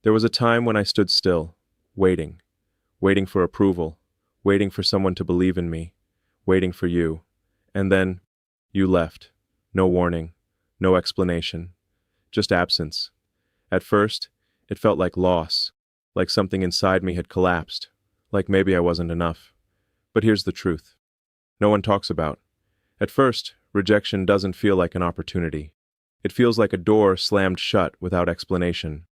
There was a time when I stood still, waiting for approval, waiting for someone to believe in me, waiting for you. And then, you left. No warning, no explanation, just absence. At first, it felt like loss, like something inside me had collapsed, like maybe I wasn't enough. But here's the truth. No one talks about. At first, rejection doesn't feel like an opportunity. It feels like a door slammed shut without explanation.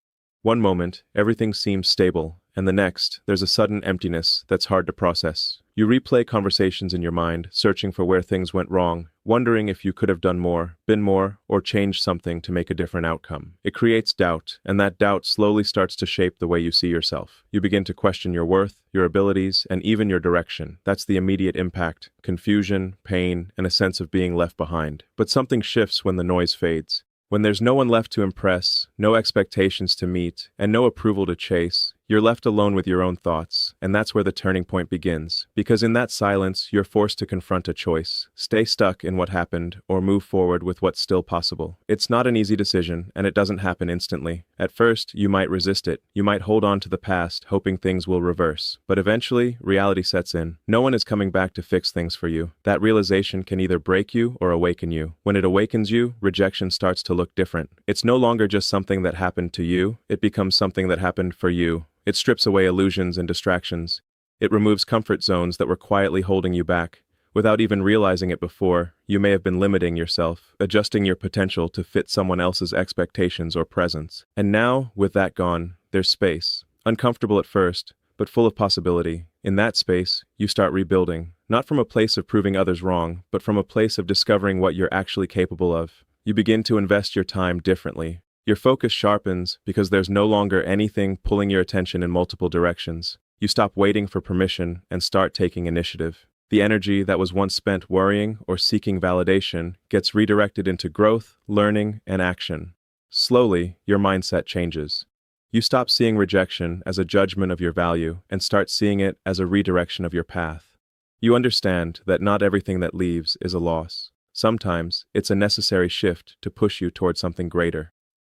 One moment, everything seems stable, and the next, there's a sudden emptiness that's hard to process. You replay conversations in your mind, searching for where things went wrong, wondering if you could have done more, been more, or changed something to make a different outcome. It creates doubt, and that doubt slowly starts to shape the way you see yourself. You begin to question your worth, your abilities, and even your direction. That's the immediate impact: confusion, pain, and a sense of being left behind. But something shifts when the noise fades. When there's no one left to impress, no expectations to meet, and no approval to chase, you're left alone with your own thoughts, and that's where the turning point begins. Because in that silence, you're forced to confront a choice: stay stuck in what happened, or move forward with what's still possible. It's not an easy decision, and it doesn't happen instantly. At first, you might resist it. You might hold on to the past, hoping things will reverse. But eventually, reality sets in. No one is coming back to fix things for you. That realization can either break you or awaken you. When it awakens you, rejection starts to look different. It's no longer just something that happened to you, it becomes something that happened for you. It strips away illusions and distractions. It removes comfort zones that were quietly holding you back. Without even realizing it before, you may have been limiting yourself, adjusting your potential to fit someone else's expectations or presence. And now, with that gone, there's space. Uncomfortable at first, but full of possibility. In that space, you start rebuilding, not from a place of proving others wrong, but from a place of discovering what you're actually capable of. You begin to invest your time differently. Your focus sharpens because there's no longer anything pulling your attention in multiple directions. You stop waiting for permission and start taking initiative. The energy that was once spent worrying or seeking validation gets redirected into growth, learning, and action. Slowly, your mindset changes. You stop seeing rejection as a judgment of your value and start seeing it as a redirection of your path. You understand that not everything that leaves is a loss. Sometimes, it's a necessary shift to push you toward something greater.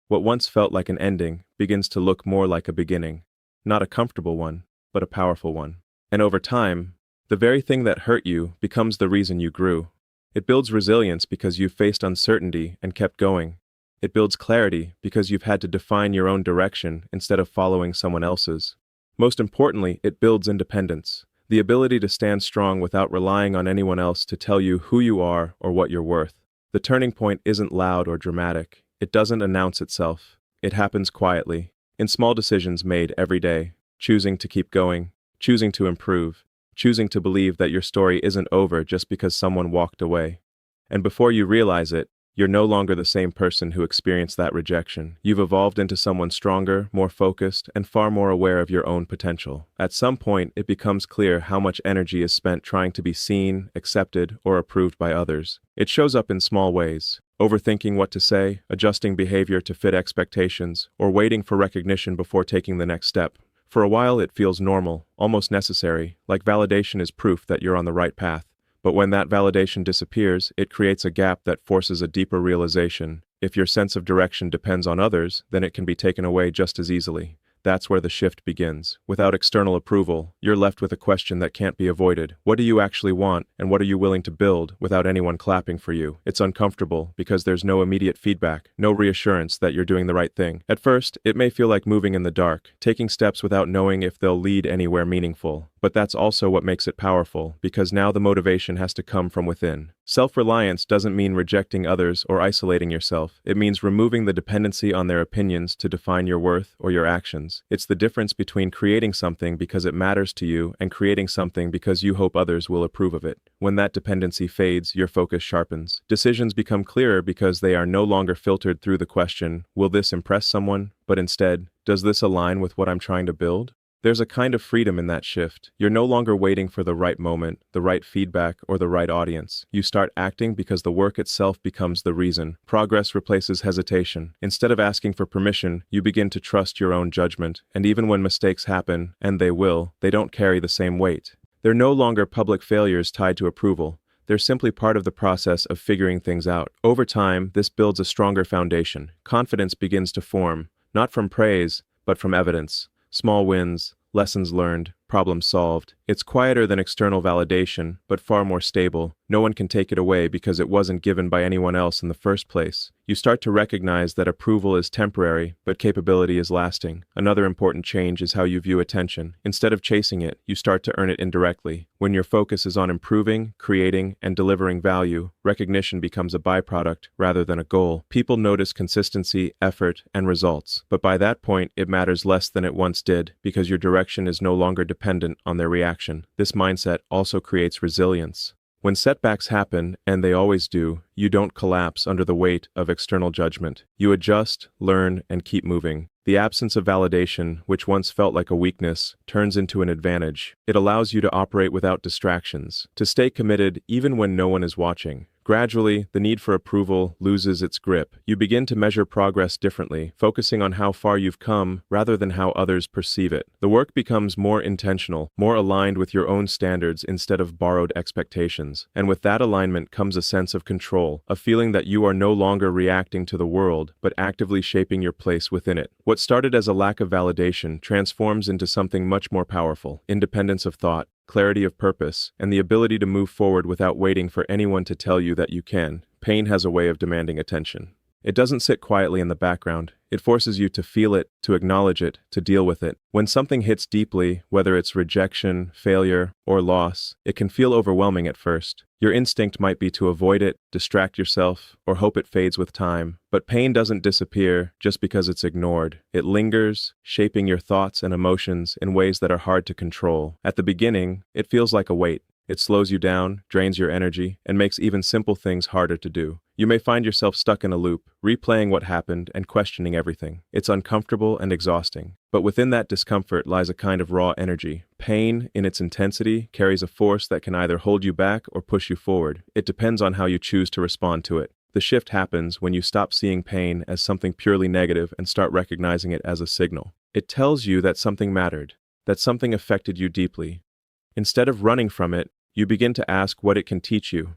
What once felt like an ending begins to look more like a beginning. Not a comfortable one, but a powerful one. And over time, the very thing that hurt you becomes the reason you grew. It builds resilience because you've faced uncertainty and kept going. It builds clarity because you've had to define your own direction instead of following someone else's. Most importantly, it builds independence, the ability to stand strong without relying on anyone else to tell you who you are or what you're worth. The turning point isn't loud or dramatic. It doesn't announce itself. It happens quietly, in small decisions made every day, choosing to keep going, choosing to improve, choosing to believe that your story isn't over just because someone walked away. And before you realize it, you're no longer the same person who experienced that rejection. You've evolved into someone stronger, more focused, and far more aware of your own potential. At some point, it becomes clear how much energy is spent trying to be seen, accepted, or approved by others. It shows up in small ways: overthinking what to say, adjusting behavior to fit expectations, or waiting for recognition before taking the next step. For a while, it feels normal, almost necessary, like validation is proof that you're on the right path. But when that validation disappears, it creates a gap that forces a deeper realization. If your sense of direction depends on others, then it can be taken away just as easily. That's where the shift begins. Without external approval, you're left with a question that can't be avoided. What do you actually want, and what are you willing to build without anyone clapping for you? It's uncomfortable because there's no immediate feedback, no reassurance that you're doing the right thing. At first, it may feel like moving in the dark, taking steps without knowing if they'll lead anywhere meaningful. But that's also what makes it powerful, because now the motivation has to come from within. Self-reliance doesn't mean rejecting others or isolating yourself. It means removing the dependency on their opinions to define your worth or your actions. It's the difference between creating something because it matters to you and creating something because you hope others will approve of it. When that dependency fades, your focus sharpens. Decisions become clearer because they are no longer filtered through the question, will this impress someone? But instead, does this align with what I'm trying to build? There's a kind of freedom in that shift. You're no longer waiting for the right moment, the right feedback, or the right audience. You start acting because the work itself becomes the reason. Progress replaces hesitation. Instead of asking for permission, you begin to trust your own judgment. And even when mistakes happen, and they will, they don't carry the same weight. They're no longer public failures tied to approval. They're simply part of the process of figuring things out. Over time, this builds a stronger foundation. Confidence begins to form, not from praise, but from evidence. Small wins, lessons learned, problems solved. It's quieter than external validation, but far more stable. No one can take it away because it wasn't given by anyone else in the first place. You start to recognize that approval is temporary, but capability is lasting. Another important change is how you view attention. Instead of chasing it, you start to earn it indirectly. When your focus is on improving, creating, and delivering value, recognition becomes a byproduct rather than a goal. People notice consistency, effort, and results. But by that point, it matters less than it once did, because your direction is no longer dependent on their reaction. This mindset also creates resilience. When setbacks happen, and they always do, you don't collapse under the weight of external judgment. You adjust, learn, and keep moving. The absence of validation, which once felt like a weakness, turns into an advantage. It allows you to operate without distractions, to stay committed even when no one is watching. Gradually, the need for approval loses its grip. You begin to measure progress differently, focusing on how far you've come rather than how others perceive it. The work becomes more intentional, more aligned with your own standards instead of borrowed expectations. And with that alignment comes a sense of control, a feeling that you are no longer reacting to the world, but actively shaping your place within it. What started as a lack of validation transforms into something much more powerful: independence of thought, clarity of purpose, and the ability to move forward without waiting for anyone to tell you that you can. Pain has a way of demanding attention. It doesn't sit quietly in the background. It forces you to feel it, to acknowledge it, to deal with it. When something hits deeply, whether it's rejection, failure, or loss, it can feel overwhelming at first. Your instinct might be to avoid it, distract yourself, or hope it fades with time. But pain doesn't disappear just because it's ignored. It lingers, shaping your thoughts and emotions in ways that are hard to control. At the beginning, it feels like a weight. It slows you down, drains your energy, and makes even simple things harder to do. You may find yourself stuck in a loop, replaying what happened and questioning everything. It's uncomfortable and exhausting. But within that discomfort lies a kind of raw energy. Pain, in its intensity, carries a force that can either hold you back or push you forward. It depends on how you choose to respond to it. The shift happens when you stop seeing pain as something purely negative and start recognizing it as a signal. It tells you that something mattered, that something affected you deeply. Instead of running from it, you begin to ask what it can teach you.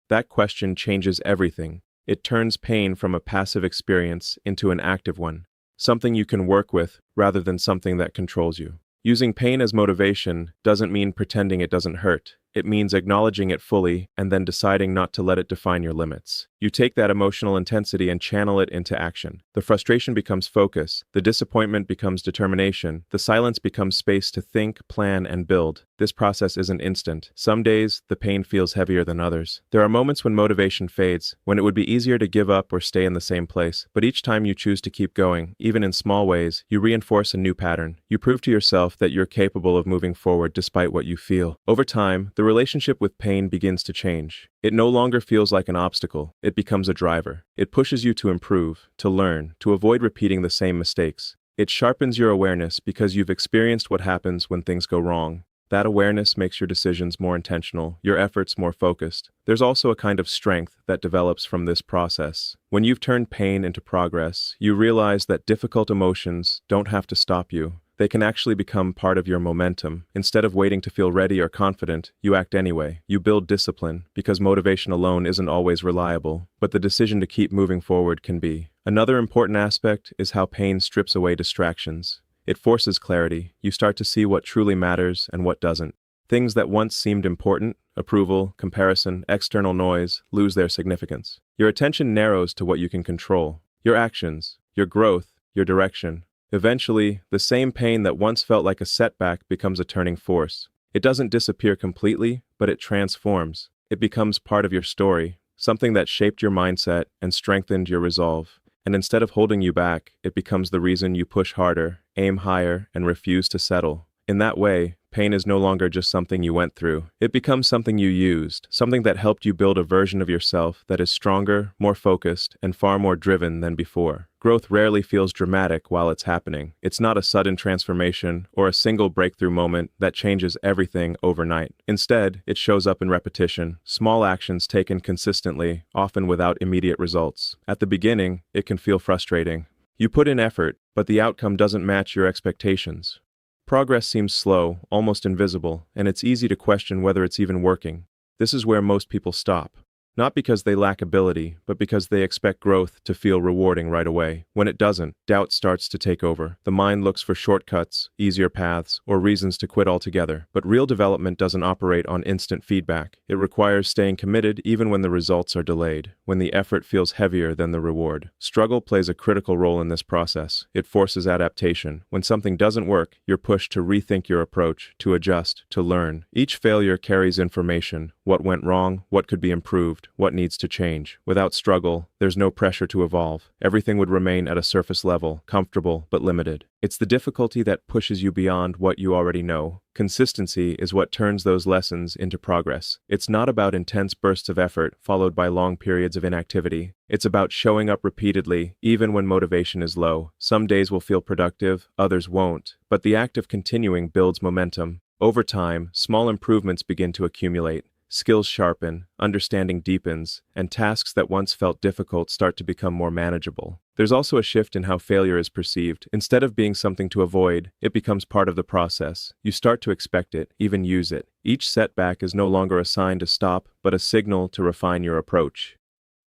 That question changes everything. It turns pain from a passive experience into an active one, something you can work with rather than something that controls you. Using pain as motivation doesn't mean pretending it doesn't hurt. It means acknowledging it fully and then deciding not to let it define your limits. You take that emotional intensity and channel it into action. The frustration becomes focus. The disappointment becomes determination. The silence becomes space to think, plan, and build. This process isn't instant. Some days, the pain feels heavier than others. There are moments when motivation fades, when it would be easier to give up or stay in the same place. But each time you choose to keep going, even in small ways, you reinforce a new pattern. You prove to yourself that you're capable of moving forward despite what you feel. Over time, the relationship with pain begins to change. It no longer feels like an obstacle. It becomes a driver. It pushes you to improve, to learn, to avoid repeating the same mistakes. It sharpens your awareness because you've experienced what happens when things go wrong. That awareness makes your decisions more intentional, your efforts more focused. There's also a kind of strength that develops from this process. When you've turned pain into progress, you realize that difficult emotions don't have to stop you. They can actually become part of your momentum. Instead of waiting to feel ready or confident, you act anyway. You build discipline, because motivation alone isn't always reliable, but the decision to keep moving forward can be. Another important aspect is how pain strips away distractions. It forces clarity. You start to see what truly matters and what doesn't. Things that once seemed important, approval, comparison, external noise, lose their significance. Your attention narrows to what you can control. Your actions, your growth, your direction. Eventually, the same pain that once felt like a setback becomes a turning force. It doesn't disappear completely, but it transforms. It becomes part of your story, something that shaped your mindset and strengthened your resolve. And instead of holding you back, it becomes the reason you push harder, aim higher, and refuse to settle. In that way, pain is no longer just something you went through. It becomes something you used, something that helped you build a version of yourself that is stronger, more focused, and far more driven than before. Growth rarely feels dramatic while it's happening. It's not a sudden transformation or a single breakthrough moment that changes everything overnight. Instead, it shows up in repetition, small actions taken consistently, often without immediate results. At the beginning, it can feel frustrating. You put in effort, but the outcome doesn't match your expectations. Progress seems slow, almost invisible, and it's easy to question whether it's even working. This is where most people stop. Not because they lack ability, but because they expect growth to feel rewarding right away. When it doesn't, doubt starts to take over. The mind looks for shortcuts, easier paths, or reasons to quit altogether. But real development doesn't operate on instant feedback. It requires staying committed even when the results are delayed, when the effort feels heavier than the reward. Struggle plays a critical role in this process. It forces adaptation. When something doesn't work, you're pushed to rethink your approach, to adjust, to learn. Each failure carries information: what went wrong, what could be improved, what needs to change. Without struggle, there's no pressure to evolve. Everything would remain at a surface level, comfortable but limited. It's the difficulty that pushes you beyond what you already know. Consistency is what turns those lessons into progress. It's not about intense bursts of effort followed by long periods of inactivity. It's about showing up repeatedly, even when motivation is low. Some days will feel productive, others won't, but the act of continuing builds momentum. Over time, small improvements begin to accumulate. Skills sharpen, understanding deepens, and tasks that once felt difficult start to become more manageable. There's also a shift in how failure is perceived. Instead of being something to avoid, it becomes part of the process. You start to expect it, even use it. Each setback is no longer a sign to stop, but a signal to refine your approach.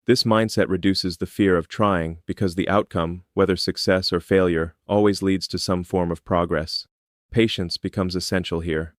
This mindset reduces the fear of trying because the outcome, whether success or failure, always leads to some form of progress. Patience becomes essential here.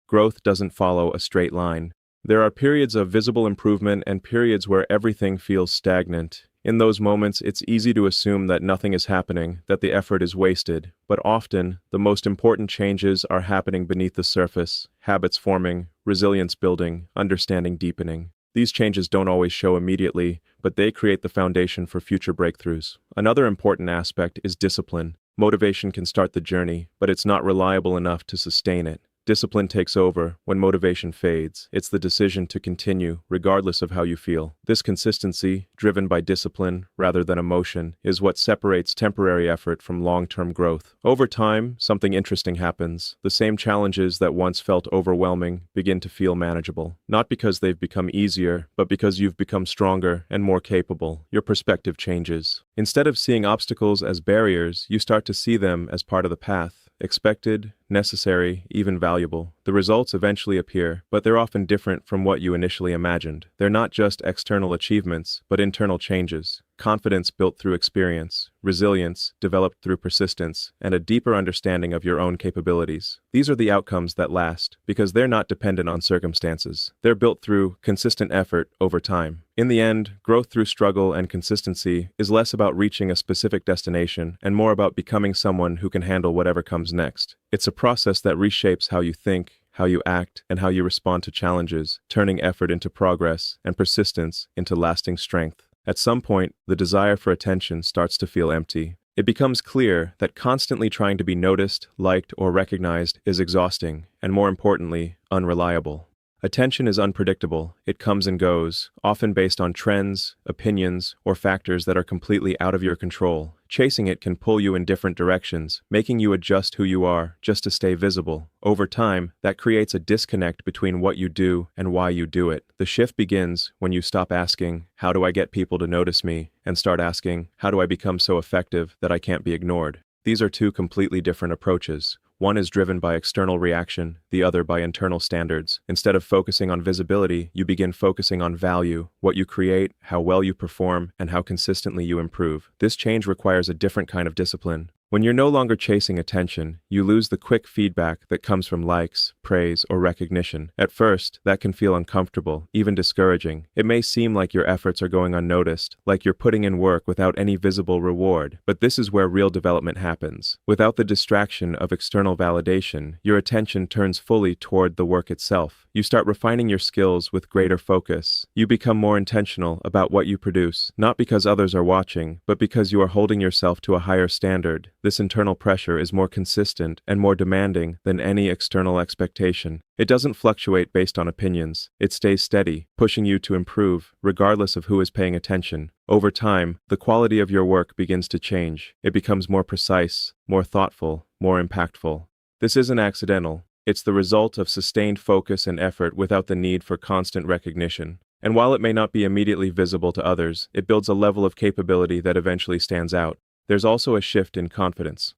Growth doesn't follow a straight line. There are periods of visible improvement and periods where everything feels stagnant. In those moments, it's easy to assume that nothing is happening, that the effort is wasted. But often, the most important changes are happening beneath the surface: habits forming, resilience building, understanding deepening. These changes don't always show immediately, but they create the foundation for future breakthroughs. Another important aspect is discipline. Motivation can start the journey, but it's not reliable enough to sustain it. Discipline takes over when motivation fades. It's the decision to continue, regardless of how you feel. This consistency, driven by discipline rather than emotion, is what separates temporary effort from long-term growth. Over time, something interesting happens. The same challenges that once felt overwhelming begin to feel manageable. Not because they've become easier, but because you've become stronger and more capable. Your perspective changes. Instead of seeing obstacles as barriers, you start to see them as part of the path. Expected, necessary, even valuable. The results eventually appear, but they're often different from what you initially imagined. They're not just external achievements, but internal changes. Confidence built through experience, resilience developed through persistence, and a deeper understanding of your own capabilities. These are the outcomes that last, because they're not dependent on circumstances. They're built through consistent effort over time. In the end, growth through struggle and consistency is less about reaching a specific destination and more about becoming someone who can handle whatever comes next. It's a process that reshapes how you think, how you act, and how you respond to challenges, turning effort into progress and persistence into lasting strength. At some point, the desire for attention starts to feel empty. It becomes clear that constantly trying to be noticed, liked, or recognized is exhausting, and more importantly, unreliable. Attention is unpredictable. It comes and goes, often based on trends, opinions, or factors that are completely out of your control. Chasing it can pull you in different directions, making you adjust who you are just to stay visible. Over time, that creates a disconnect between what you do and why you do it. The shift begins when you stop asking, "How do I get people to notice me?" and start asking, "How do I become so effective that I can't be ignored?" These are two completely different approaches. One is driven by external reaction, the other by internal standards. Instead of focusing on visibility, you begin focusing on value, what you create, how well you perform, and how consistently you improve. This change requires a different kind of discipline. When you're no longer chasing attention, you lose the quick feedback that comes from likes, praise, or recognition. At first, that can feel uncomfortable, even discouraging. It may seem like your efforts are going unnoticed, like you're putting in work without any visible reward. But this is where real development happens. Without the distraction of external validation, your attention turns fully toward the work itself. You start refining your skills with greater focus. You become more intentional about what you produce, not because others are watching, but because you are holding yourself to a higher standard. This internal pressure is more consistent and more demanding than any external expectation. It doesn't fluctuate based on opinions. It stays steady, pushing you to improve, regardless of who is paying attention. Over time, the quality of your work begins to change. It becomes more precise, more thoughtful, more impactful. This isn't accidental. It's the result of sustained focus and effort without the need for constant recognition. And while it may not be immediately visible to others, it builds a level of capability that eventually stands out. There's also a shift in confidence.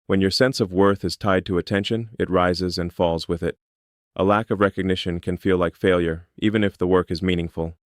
When your sense of worth is tied to attention, it rises and falls with it. A lack of recognition can feel like failure, even if the work is meaningful.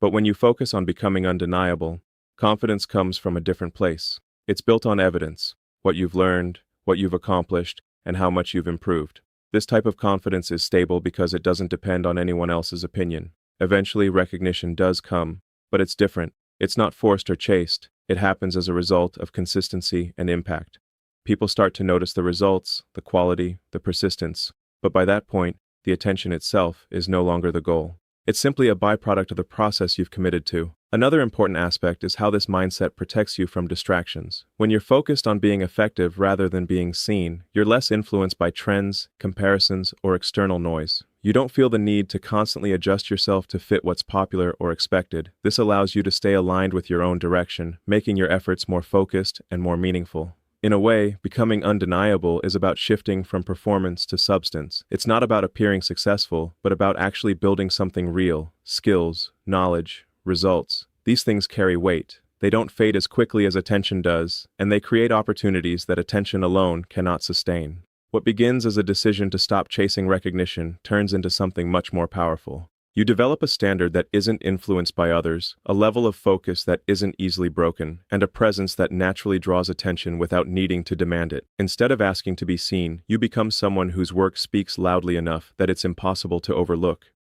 But when you focus on becoming undeniable, confidence comes from a different place. It's built on evidence, what you've learned, what you've accomplished, and how much you've improved. This type of confidence is stable because it doesn't depend on anyone else's opinion. Eventually, recognition does come, but it's different. It's not forced or chased. It happens as a result of consistency and impact. People start to notice the results, the quality, the persistence. But by that point, the attention itself is no longer the goal. It's simply a byproduct of the process you've committed to. Another important aspect is how this mindset protects you from distractions. When you're focused on being effective rather than being seen, you're less influenced by trends, comparisons, or external noise. You don't feel the need to constantly adjust yourself to fit what's popular or expected. This allows you to stay aligned with your own direction, making your efforts more focused and more meaningful. In a way, becoming undeniable is about shifting from performance to substance. It's not about appearing successful, but about actually building something real: skills, knowledge, results. These things carry weight. They don't fade as quickly as attention does, and they create opportunities that attention alone cannot sustain. What begins as a decision to stop chasing recognition turns into something much more powerful. You develop a standard that isn't influenced by others, a level of focus that isn't easily broken, and a presence that naturally draws attention without needing to demand it. Instead of asking to be seen, you become someone whose work speaks loudly enough that it's impossible to overlook.